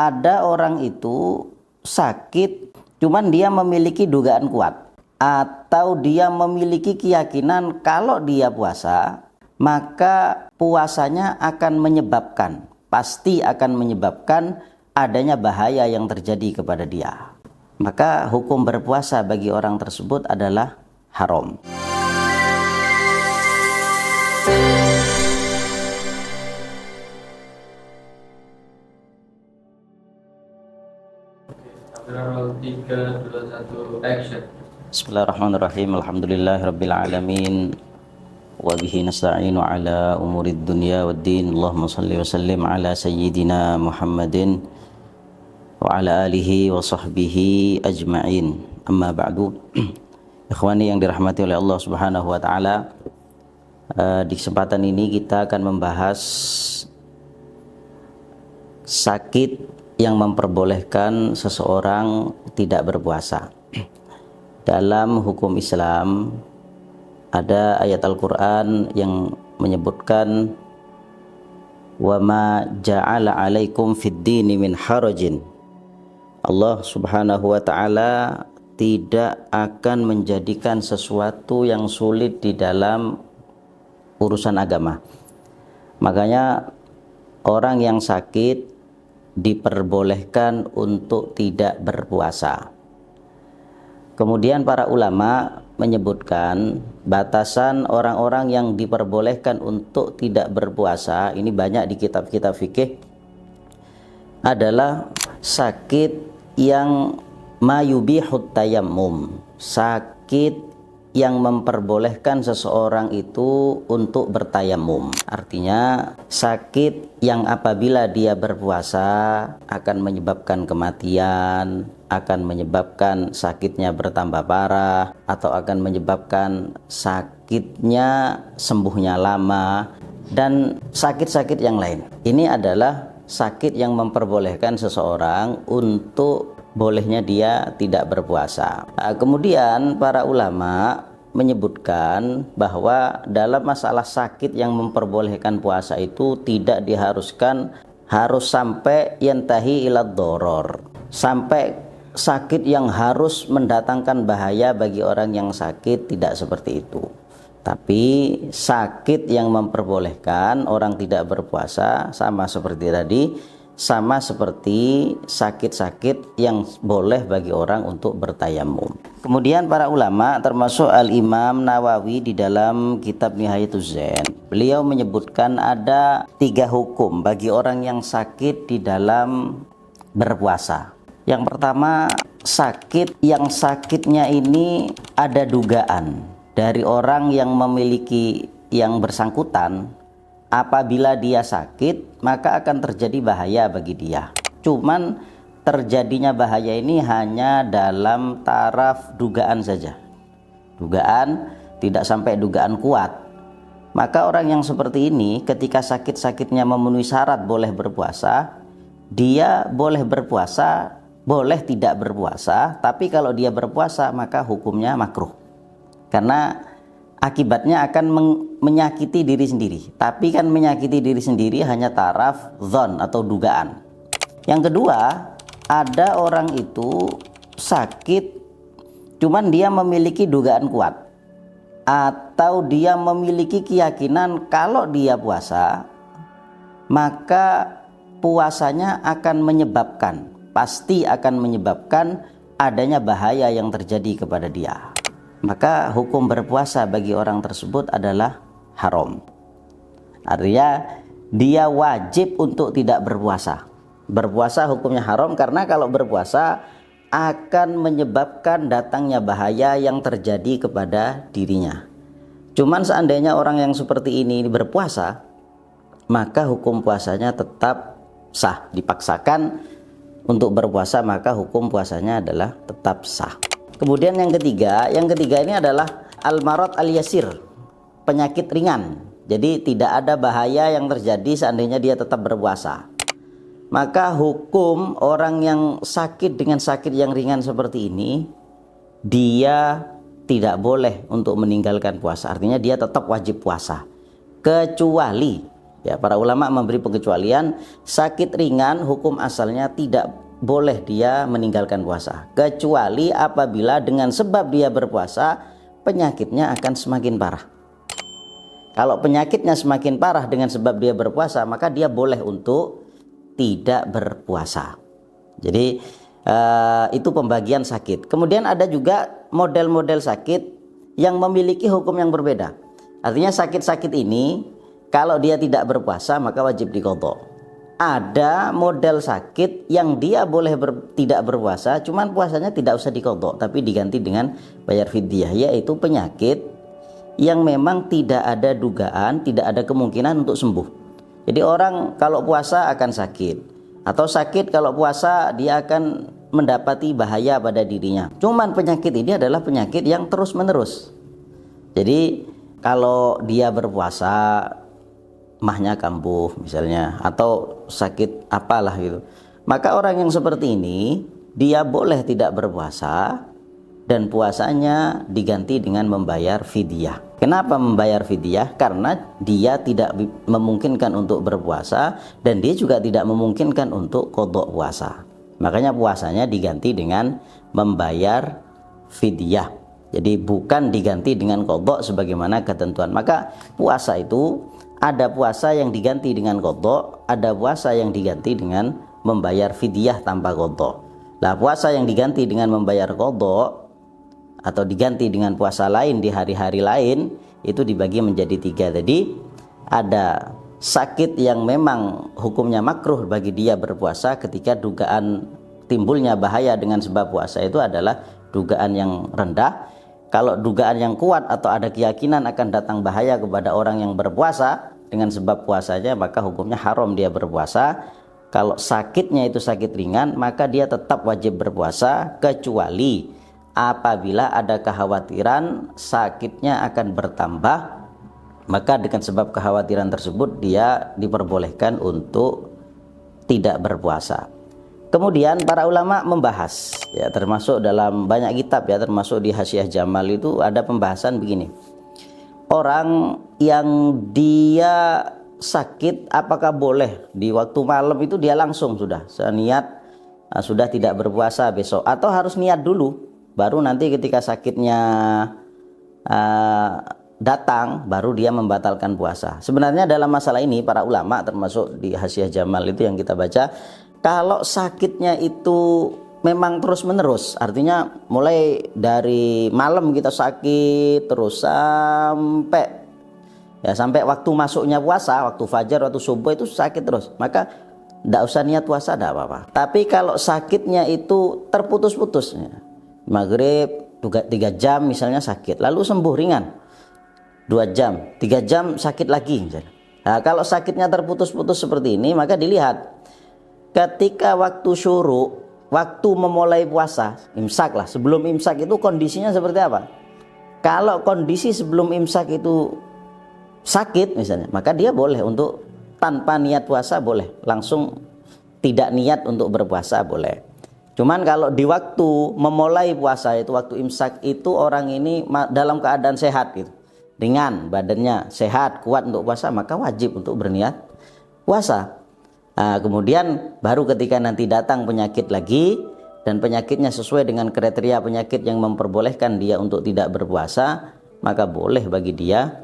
ada orang itu sakit, cuman dia memiliki dugaan kuat, atau dia memiliki keyakinan kalau dia puasa, maka puasanya akan menyebabkan, pasti akan menyebabkan adanya bahaya yang terjadi kepada dia. Maka hukum berpuasa bagi orang tersebut adalah haram. Bismillahirrahmanirrahim. Alhamdulillahirabbil wa bihi nasta'inu ala umurid dunya waddin. Allahumma shalli wa sallim ala sayyidina Muhammadin wa ala alihi wa sahbihi ajma'in. Amma ba'du. Ikhwani yang dirahmati oleh Allah Subhanahu wa taala, di kesempatan ini kita akan membahas sakit yang memperbolehkan seseorang tidak berpuasa. Dalam hukum Islam ada ayat Al-Quran yang menyebutkan wa ma ja'ala alaikum fid dini min harajin. Allah Subhanahu wa taala tidak akan menjadikan sesuatu yang sulit di dalam urusan agama. Makanya orang yang sakit diperbolehkan untuk tidak berpuasa. Kemudian para ulama menyebutkan batasan orang-orang yang diperbolehkan untuk tidak berpuasa, ini banyak di kitab-kitab fikih, adalah sakit yang mayubihut tayammum, sakit yang memperbolehkan seseorang itu untuk bertayamum. Artinya sakit yang apabila dia berpuasa akan menyebabkan kematian, akan menyebabkan sakitnya bertambah parah, atau akan menyebabkan sakitnya sembuhnya lama, dan sakit-sakit yang lain. Ini adalah sakit yang memperbolehkan seseorang untuk bolehnya dia tidak berpuasa. Kemudian para ulama menyebutkan bahwa dalam masalah sakit yang memperbolehkan puasa itu tidak diharuskan harus sampai yantahi ilad doror, sampai sakit yang harus mendatangkan bahaya bagi orang yang sakit, tidak seperti itu. Tapi sakit yang memperbolehkan orang tidak berpuasa sama seperti tadi, sama seperti sakit-sakit yang boleh bagi orang untuk bertayamum. Kemudian para ulama termasuk Al-Imam Nawawi di dalam kitab Nihayatuz Zain, beliau menyebutkan ada 3 hukum bagi orang yang sakit di dalam berpuasa. Yang pertama, sakit yang sakitnya ini ada dugaan dari orang yang memiliki yang bersangkutan. Apabila dia sakit, maka akan terjadi bahaya bagi dia. Cuman terjadinya bahaya ini hanya dalam taraf dugaan saja. Dugaan, tidak sampai dugaan kuat. Maka orang yang seperti ini ketika sakit-sakitnya memenuhi syarat boleh berpuasa, dia boleh berpuasa, boleh tidak berpuasa. Tapi kalau dia berpuasa maka hukumnya makruh. Karena akibatnya akan menyakiti diri sendiri. Tapi kan menyakiti diri sendiri hanya taraf dzon atau dugaan. Yang kedua, ada orang itu sakit cuman dia memiliki dugaan kuat, atau dia memiliki keyakinan kalau dia puasa maka puasanya akan menyebabkan, pasti akan menyebabkan adanya bahaya yang terjadi kepada dia. Maka hukum berpuasa bagi orang tersebut adalah haram. Artinya dia wajib untuk tidak berpuasa. Berpuasa hukumnya haram karena kalau berpuasa akan menyebabkan datangnya bahaya yang terjadi kepada dirinya. Cuman seandainya orang yang seperti ini berpuasa, maka hukum puasanya tetap sah. Dipaksakan untuk berpuasa, maka hukum puasanya adalah tetap sah. Kemudian yang ketiga ini adalah al-marad al-yasir, penyakit ringan. Jadi tidak ada bahaya yang terjadi seandainya dia tetap berpuasa. Maka hukum orang yang sakit dengan sakit yang ringan seperti ini, dia tidak boleh untuk meninggalkan puasa. Artinya dia tetap wajib puasa. Kecuali Ya, para ulama memberi pengecualian sakit ringan hukum asalnya tidak boleh dia meninggalkan puasa, kecuali apabila dengan sebab dia berpuasa penyakitnya akan semakin parah. Kalau penyakitnya semakin parah dengan sebab dia berpuasa, maka dia boleh untuk tidak berpuasa. Jadi itu pembagian sakit. Kemudian ada juga model-model sakit yang memiliki hukum yang berbeda. Artinya sakit-sakit ini kalau dia tidak berpuasa maka wajib diqadha. Ada model sakit yang dia boleh tidak berpuasa, cuman puasanya tidak usah diqadha, tapi diganti dengan bayar fidyah, yaitu penyakit yang memang tidak ada dugaan, tidak ada kemungkinan untuk sembuh. Jadi orang kalau puasa akan sakit, atau sakit kalau puasa dia akan mendapati bahaya pada dirinya. Cuman penyakit ini adalah penyakit yang terus menerus. Jadi kalau dia berpuasa mahnya kambuh misalnya, atau sakit apalah gitu, maka orang yang seperti ini dia boleh tidak berpuasa dan puasanya diganti dengan membayar fidyah. Kenapa membayar fidyah? Karena dia tidak memungkinkan untuk berpuasa dan dia juga tidak memungkinkan untuk qadha puasa. Makanya puasanya diganti dengan membayar fidyah. Jadi bukan diganti dengan qadha sebagaimana ketentuan. Maka puasa itu ada puasa yang diganti dengan qadha, ada puasa yang diganti dengan membayar fidyah tanpa qadha. Nah, puasa yang diganti dengan membayar qadha atau diganti dengan puasa lain di hari-hari lain itu dibagi menjadi 3. Jadi ada sakit yang memang hukumnya makruh bagi dia berpuasa ketika dugaan timbulnya bahaya dengan sebab puasa itu adalah dugaan yang rendah. Kalau dugaan yang kuat atau ada keyakinan akan datang bahaya kepada orang yang berpuasa dengan sebab puasanya, maka hukumnya haram dia berpuasa. Kalau sakitnya itu sakit ringan, maka dia tetap wajib berpuasa, kecuali apabila ada kekhawatiran sakitnya akan bertambah, maka dengan sebab kekhawatiran tersebut dia diperbolehkan untuk tidak berpuasa. Kemudian para ulama membahas, ya, termasuk dalam banyak kitab, ya, termasuk di Hasyiah Jamal itu ada pembahasan begini. Orang yang dia sakit, apakah boleh di waktu malam itu dia langsung sudah niat sudah tidak berpuasa besok, atau harus niat dulu baru nanti ketika sakitnya datang baru dia membatalkan puasa? Sebenarnya dalam masalah ini para ulama, termasuk di Hasyiah Jamal itu yang kita baca, kalau sakitnya itu memang terus menerus, artinya mulai dari malam kita sakit terus sampai waktu masuknya puasa, waktu fajar, waktu subuh itu sakit terus, maka tidak usah niat puasa, tidak apa-apa. Tapi kalau sakitnya itu terputus-putus, maghrib 3 jam misalnya sakit, lalu sembuh ringan 2 jam, 3 jam sakit lagi misalnya. Nah, kalau sakitnya terputus-putus seperti ini, maka dilihat ketika waktu syuruk, waktu memulai puasa, imsak lah, sebelum imsak itu kondisinya seperti apa. Kalau kondisi sebelum imsak itu sakit misalnya, maka dia boleh untuk tanpa niat puasa, boleh langsung tidak niat untuk berpuasa, boleh. Cuman kalau di waktu memulai puasa itu, waktu imsak itu orang ini dalam keadaan sehat gitu, ringan badannya, sehat, kuat untuk puasa, maka wajib untuk berniat puasa. Nah, kemudian baru ketika nanti datang penyakit lagi dan penyakitnya sesuai dengan kriteria penyakit yang memperbolehkan dia untuk tidak berpuasa, maka boleh bagi dia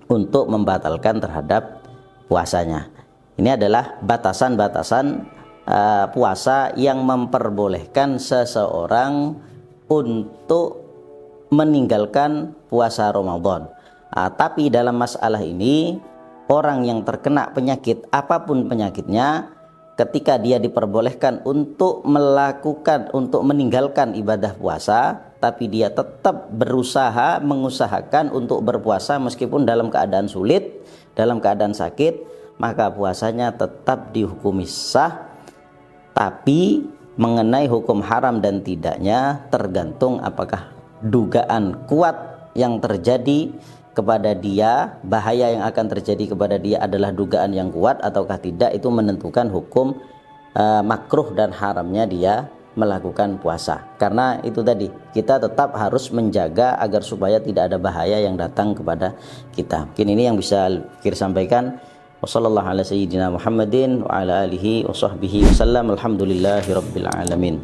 untuk membatalkan terhadap puasanya. Ini adalah batasan-batasan puasa yang memperbolehkan seseorang untuk meninggalkan puasa Ramadan. Tapi dalam masalah ini, orang yang terkena penyakit apapun penyakitnya, ketika dia diperbolehkan untuk meninggalkan ibadah puasa, tapi dia tetap mengusahakan untuk berpuasa meskipun dalam keadaan sulit, dalam keadaan sakit, maka puasanya tetap dihukumi sah. Tapi mengenai hukum haram dan tidaknya tergantung apakah dugaan kuat yang terjadi kepada dia, bahaya yang akan terjadi kepada dia adalah dugaan yang kuat ataukah tidak, itu menentukan hukum makruh dan haramnya dia melakukan puasa. Karena itu tadi, kita tetap harus menjaga agar supaya tidak ada bahaya yang datang kepada kita. Mungkin ini yang bisa Fikri sampaikan. Wassallallahu ala sayyidina Muhammadin wa ala alihi wa sahbihi wasallam. Alhamdulillahi rabbil alamin.